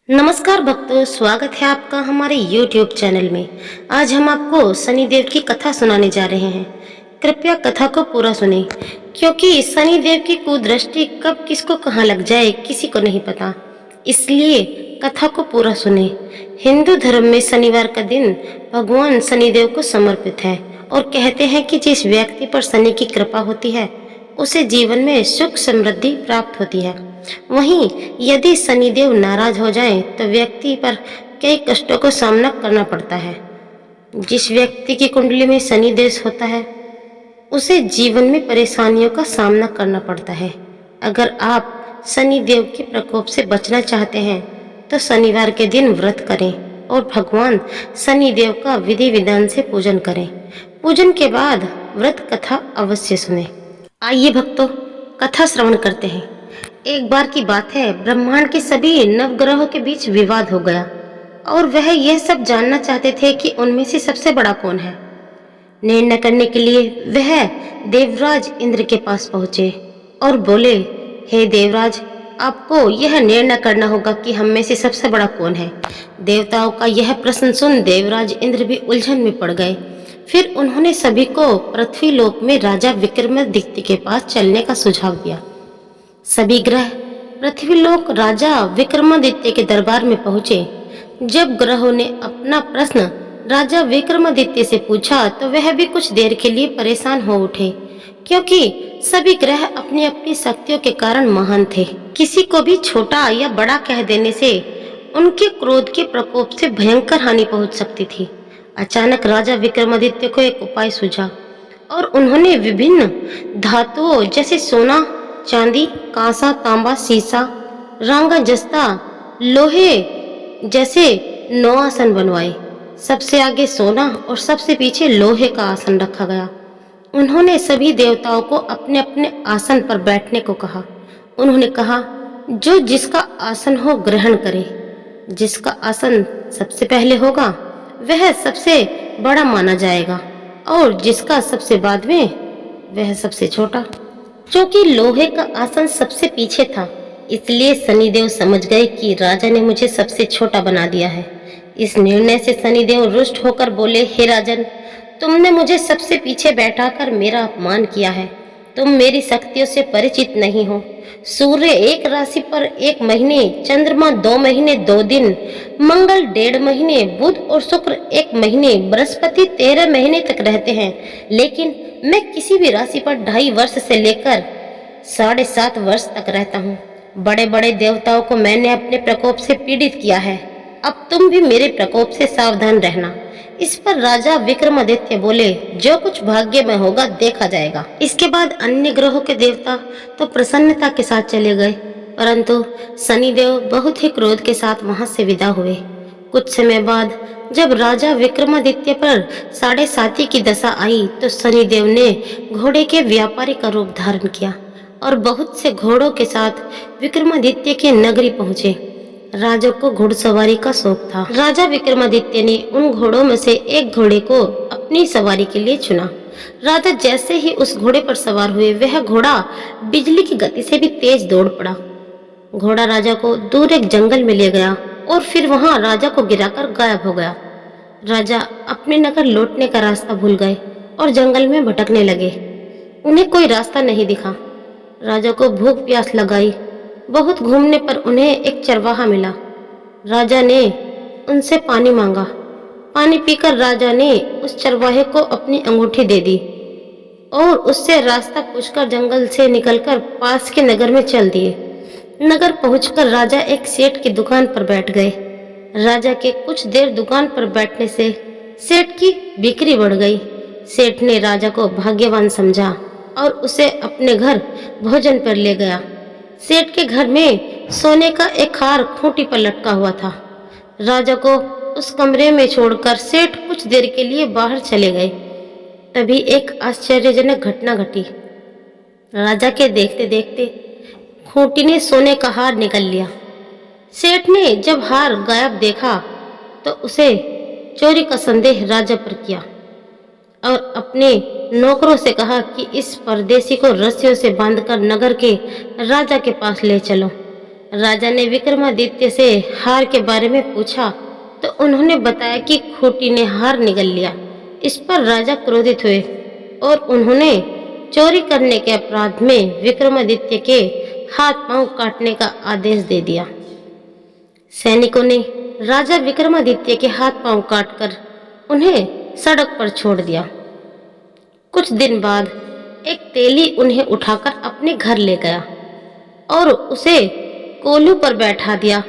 नमस्कार भक्तों, स्वागत है आपका हमारे YouTube चैनल में। आज हम आपको शनिदेव की कथा सुनाने जा रहे हैं। कृपया कथा को पूरा सुनें, क्योंकि शनिदेव की कुदृष्टि कब किसको कहाँ लग जाए किसी को नहीं पता, इसलिए कथा को पूरा सुनें। हिंदू धर्म में शनिवार का दिन भगवान शनिदेव को समर्पित है और कहते हैं कि जिस व्यक्ति पर शनि की कृपा होती है उसे जीवन में सुख समृद्धि प्राप्त होती है। वहीं यदि शनिदेव नाराज हो जाएं तो व्यक्ति पर कई कष्टों का सामना करना पड़ता है। जिस व्यक्ति की कुंडली में शनि देश होता है उसे जीवन में परेशानियों का सामना करना पड़ता है। अगर आप शनिदेव के प्रकोप से बचना चाहते हैं तो शनिवार के दिन व्रत करें और भगवान शनिदेव का विधि विधान से पूजन करें। पूजन के बाद व्रत कथा अवश्य सुनें। आइए भक्तों, कथा श्रवण करते हैं। एक बार की बात है, ब्रह्मांड के सभी नवग्रहों के बीच विवाद हो गया और वह यह सब जानना चाहते थे कि उनमें से सबसे बड़ा कौन है। निर्णय करने के लिए वह देवराज इंद्र के पास पहुंचे और बोले, हे देवराज, आपको यह निर्णय करना होगा कि हम में से सबसे बड़ा कौन है। देवताओं का यह प्रश्न सुन देवराज इंद्र भी उलझन में पड़ गए। फिर उन्होंने सभी को पृथ्वी लोक में राजा विक्रमादित्य के पास चलने का सुझाव दिया। सभी ग्रह पृथ्वीलोक राजा विक्रमादित्य के दरबार में पहुंचे। जब ग्रहों ने अपना प्रश्न राजा विक्रमादित्य से पूछा तो वह भी कुछ देर के लिए परेशान हो उठे, क्योंकि सभी ग्रह अपनी अपनी शक्तियों के कारण महान थे। किसी को भी छोटा या बड़ा कह देने से उनके क्रोध के प्रकोप से भयंकर हानि पहुंच सकती थी। अचानक राजा विक्रमादित्य को एक उपाय सूझा और उन्होंने विभिन्न धातुओं जैसे सोना, चांदी, कांसा, तांबा, सीसा, रांगा, जस्ता, लोहे जैसे 9 आसन बनवाए। सबसे आगे सोना और सबसे पीछे लोहे का आसन रखा गया। उन्होंने सभी देवताओं को अपने अपने आसन पर बैठने को कहा। उन्होंने कहा, जो जिसका आसन हो ग्रहण करे। जिसका आसन सबसे पहले होगा वह सबसे बड़ा माना जाएगा और जिसका सबसे बाद में वह सबसे छोटा। क्योंकि लोहे का आसन सबसे पीछे था, इसलिए शनिदेव समझ गए कि राजा ने मुझे सबसे छोटा बना दिया है। इस निर्णय से शनिदेव रुष्ट होकर बोले, हे राजन, तुमने मुझे सबसे पीछे बैठाकर मेरा अपमान किया है। तुम मेरी शक्तियों से परिचित नहीं हो। सूर्य एक राशि पर 1 महीने, चंद्रमा 2 महीने 2 दिन, मंगल 1.5 महीने, बुध और शुक्र 1 महीने, बृहस्पति 13 महीने तक रहते हैं। लेकिन मैं किसी भी राशि पर 2.5 वर्ष से लेकर 7.5 वर्ष तक रहता हूँ। बड़े बड़े देवताओं को मैंने अपने प्रकोप से पीड़ित किया है। अब तुम भी मेरे प्रकोप से सावधान रहना। इस पर राजा विक्रमादित्य बोले, जो कुछ भाग्य में होगा देखा जाएगा। इसके बाद अन्य ग्रहों के देवता तो प्रसन्नता के साथ चले गए, परंतु शनिदेव बहुत ही क्रोध के साथ वहां से विदा हुए। कुछ समय बाद जब राजा विक्रमादित्य पर 7.5 की दशा आई तो शनिदेव ने घोड़े के व्यापारी का रूप धारण किया और बहुत से घोड़ों के साथ विक्रमादित्य के नगरी पहुंचे। राजा को घुड़सवारी का शौक था। राजा विक्रमादित्य ने उन घोड़ों में से एक घोड़े को अपनी सवारी के लिए चुना। राजा जैसे ही उस घोड़े पर सवार हुए, वह घोड़ा बिजली की गति से भी तेज दौड़ पड़ा। घोड़ा राजा को दूर एक जंगल में ले गया और फिर वहां राजा को गिराकर गायब हो गया। राजा अपने नगर लौटने का रास्ता भूल गए और जंगल में भटकने लगे। उन्हें कोई रास्ता नहीं दिखा। राजा को भूख प्यास लगाई। बहुत घूमने पर उन्हें एक चरवाहा मिला। राजा ने उनसे पानी मांगा। पानी पीकर राजा ने उस चरवाहे को अपनी अंगूठी दे दी और उससे रास्ता पूछकर जंगल से निकलकर पास के नगर में चल दिए। नगर पहुंचकर राजा एक सेठ की दुकान पर बैठ गए। राजा के कुछ देर दुकान पर बैठने से सेठ की बिक्री बढ़ गई। सेठ ने राजा को भाग्यवान समझा और उसे अपने घर भोजन पर ले गया। सेठ के घर में सोने का एक हार खूंटी पर लटका हुआ था। राजा को उस कमरे में छोड़कर सेठ कुछ देर के लिए बाहर चले गए। तभी एक आश्चर्यजनक घटना घटी। राजा के देखते देखते खूंटी ने सोने का हार निकल लिया। सेठ ने जब हार गायब देखा तो उसे चोरी का संदेह राजा पर किया और अपने नौकरों से कहा कि इस परदेसी को रस्सियों से बांधकर नगर के राजा के पास ले चलो। राजा ने विक्रमादित्य से हार के बारे में पूछा तो उन्होंने बताया कि खूंटी ने हार निगल लिया। इस पर राजा क्रोधित हुए और उन्होंने चोरी करने के अपराध में विक्रमादित्य के हाथ पांव काटने का आदेश दे दिया। सैनिकों ने राजा विक्रमादित्य के हाथ पांव काटकर उन्हें सड़क पर छोड़ दिया। कुछ दिन बाद एक तेली उन्हें उठाकर अपने घर ले गया और उसे कोल्हू पर बैठा दिया।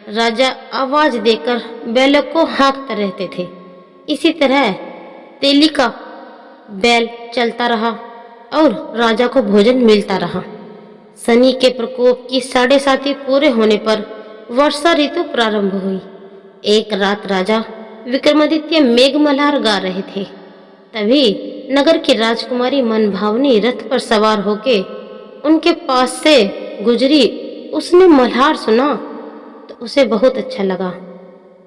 राजा आवाज देकर बैलों को हाँकते रहते थे। इसी तरह तेली का बैल चलता रहा और राजा को भोजन मिलता रहा। शनि के प्रकोप की 7.5 पूरे होने पर वर्षा ऋतु प्रारंभ हुई। एक रात राजा विक्रमादित्य मेघमल्हार गा रहे थे। तभी नगर की राजकुमारी मनभावनी रथ पर सवार होके उनके पास से गुजरी। उसने मल्हार सुना तो उसे बहुत अच्छा लगा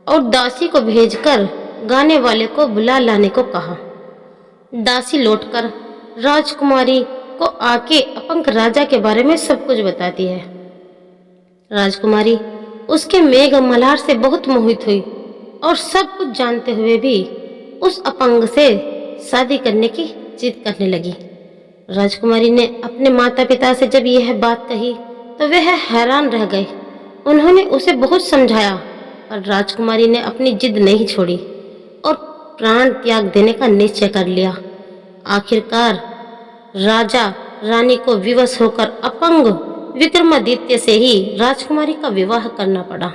और दासी को भेजकर गाने वाले को बुला लाने को कहा। दासी लौटकर राजकुमारी को आके अपंग राजा के बारे में सब कुछ बताती है। राजकुमारी उसके मेघ मल्हार से बहुत मोहित हुई और सब कुछ जानते हुए भी उस अपंग से शादी करने की जिद करने लगी। राजकुमारी ने अपने माता पिता से जब यह बात कही तो वह हैरान रह गए। उन्होंने उसे बहुत समझाया पर राजकुमारी ने अपनी जिद नहीं छोड़ी और प्राण त्याग देने का निश्चय कर लिया। आखिरकार राजा रानी को विवश होकर अपंग विक्रमादित्य से ही राजकुमारी का विवाह करना पड़ा।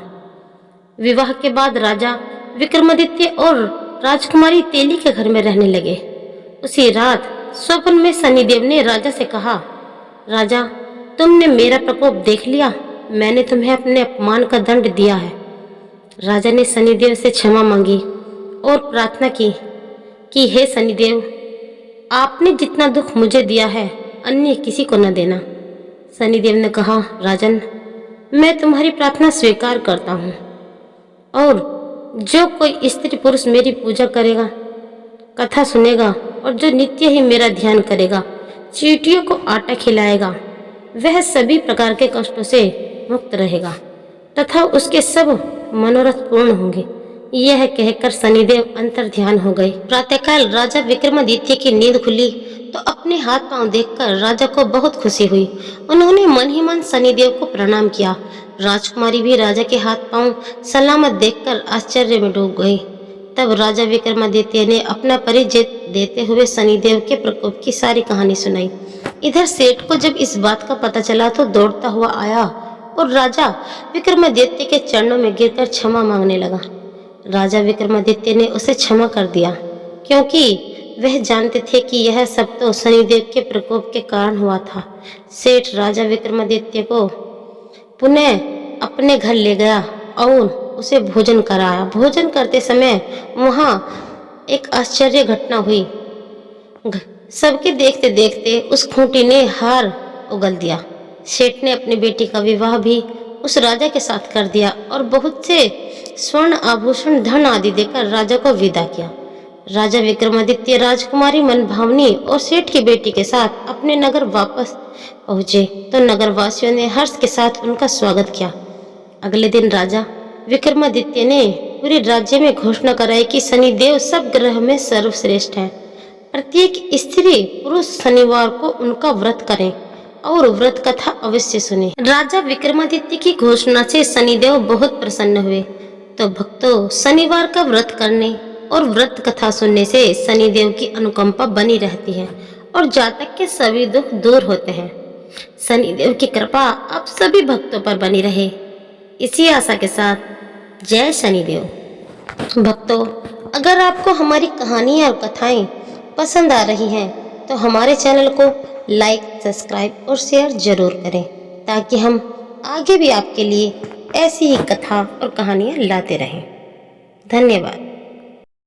विवाह के बाद राजा विक्रमादित्य और राजकुमारी तेली के घर में रहने लगे। उसी रात स्वप्न में शनिदेव ने राजा से कहा, राजा तुमने मेरा प्रकोप देख लिया, मैंने तुम्हें अपने अपमान का दंड दिया है। राजा ने शनिदेव से क्षमा मांगी और प्रार्थना की कि हे शनिदेव, आपने जितना दुख मुझे दिया है अन्य किसी को न देना। शनिदेव ने कहा, राजन मैं तुम्हारी प्रार्थना स्वीकार करता हूँ और जो कोई स्त्री पुरुष मेरी पूजा करेगा, कथा सुनेगा और जो नित्य ही मेरा ध्यान करेगा, चींटियों को आटा खिलाएगा, वह सभी प्रकार के कष्टों से मुक्त रहेगा तथा उसके सब मनोरथ पूर्ण होंगे। यह कहकर शनिदेव अंतर ध्यान हो गए। प्रातःकाल राजा विक्रमादित्य की नींद खुली तो अपने हाथ पांव देखकर राजा को बहुत खुशी हुई। उन्होंने मन ही मन शनिदेव को प्रणाम किया। राजकुमारी भी राजा के हाथ पांव सलामत देखकर आश्चर्य में डूब गई। तब राजा विक्रमादित्य ने अपना परिचय देते हुए शनिदेव के प्रकोप की सारी कहानी सुनाई। इधर सेठ को जब इस बात का पता चला तो दौड़ता हुआ आया और राजा विक्रमादित्य के चरणों में गिरकर क्षमा मांगने लगा। राजा विक्रमादित्य ने उसे क्षमा कर दिया क्योंकि वह जानते थे कि यह सब तो शनिदेव के प्रकोप के कारण हुआ था। सेठ राजा विक्रमादित्य को पुनः अपने घर ले गया और उसे भोजन कराया। भोजन करते समय वहां एक आश्चर्य घटना हुई। सबके देखते देखते उस खूंटी ने हार उगल दिया। सेठ ने अपनी बेटी का विवाह भी उस राजा के साथ कर दिया और बहुत से स्वर्ण आभूषण धन आदि देकर राजा को विदा किया। राजा विक्रमादित्य राजकुमारी मनभावनी और सेठ की बेटी के साथ अपने नगर वापस पहुंचे तो नगरवासियों ने हर्ष के साथ उनका स्वागत किया। अगले दिन राजा विक्रमादित्य ने पूरे राज्य में घोषणा कराई कि शनिदेव सब ग्रह में सर्वश्रेष्ठ है। प्रत्येक स्त्री पुरुष शनिवार को उनका व्रत करें और व्रत कथा अवश्य सुने। राजा विक्रमादित्य की घोषणा से शनिदेव बहुत प्रसन्न हुए। तो भक्तों, शनिवार का व्रत करने और व्रत कथा सुनने से शनिदेव की अनुकंपा बनी रहती है और जातक के सभी दुख दूर होते हैं। शनिदेव की कृपा आप सभी भक्तों पर बनी रहे, इसी आशा के साथ जय शनिदेव। भक्तों, अगर आपको हमारी कहानियाँ और कथाएं पसंद आ रही हैं तो हमारे चैनल को लाइक, सब्सक्राइब और शेयर जरूर करें ताकि हम आगे भी आपके लिए ऐसी ही कथा और कहानियाँ लाते रहें। धन्यवाद।